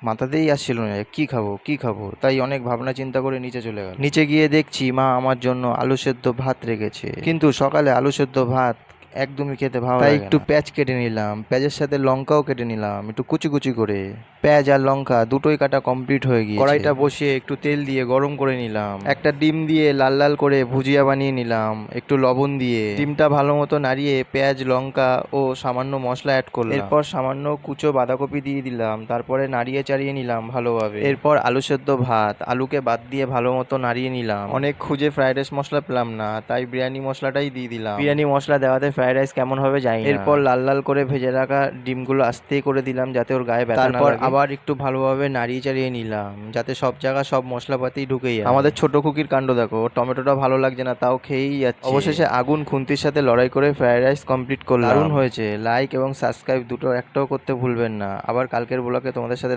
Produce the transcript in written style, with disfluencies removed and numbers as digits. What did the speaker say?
মাথাতেই আসছিল না কি খাবো কি খাবো, তাই অনেক ভাবনা চিন্তা করে নিচে চলে গেল। নিচে গিয়ে দেখছি মা আমার জন্য আলু সেদ্ধ ভাত রেখেছে, কিন্তু সকালে আলু সেদ্ধ ভাত একদমই খেতে ভালো লাগে না। তাই একটু পেঁয়াজ কেটে নিলাম, পেঁয়াজের সাথে লঙ্কাও কেটে নিলাম একটু কুচি কুচি করে। পেঁয়াজ আর লঙ্কা দুটোই কাটা কমপ্লিট হয়ে গিয়েছে। কড়াইটা বসিয়ে একটু তেল দিয়ে গরম করে নিলাম, একটা ডিম দিয়ে লাল লাল করে ভুজিয়া বানিয়ে নিলাম একটু লবণ দিয়ে। ডিমটা ভালো মতো নাড়িয়ে পেঁয়াজ লঙ্কা ও সামান্য মশলা অ্যাড করলাম। এরপর সামান্য কুচো বাঁধাকপি দিয়ে দিলাম, তারপরে নাড়িয়ে চাড়িয়ে নিলাম ভালোভাবে। এরপর আলু সেদ্ধ ভাত, আলুকে বাদ দিয়ে ভালো মতো নাড়িয়ে নিলাম। অনেক খুঁজে ফ্রাইড রাইস মশলা পেলাম না, তাই বিরিয়ানি মশলাটাই দিয়ে দিলাম। বিরিয়ানি মশলা দেওয়াতে ফ্রাইড রাইস কেমন হবে জানি না। এরপর লাল লাল করে ভেজে রাখা ডিমগুলো আস্তেই করে দিলাম যাতে ওর গায়ে ব্যথা না লাগে। তারপর আবার একটু ভালোভাবে নাড়িয়ে চাড়িয়ে নিলাম যাতে সব জায়গা সব মশলাপাতি ঢুকে যায়। আমাদের ছোট কুকির কাণ্ড দেখো, টমেটোটা ভালো লাগছে না তাও খেয়েই যাচ্ছে। অবশেষে আগুন খুন্তির সাথে লড়াই করে ফ্রাইড রাইস কমপ্লিট করলাম। দারুণ হয়েছে। লাইক এবং সাবস্ক্রাইব দুটো একটাও করতে ভুলবেন না। আবার কালকের ব্লগে তোমাদের সাথে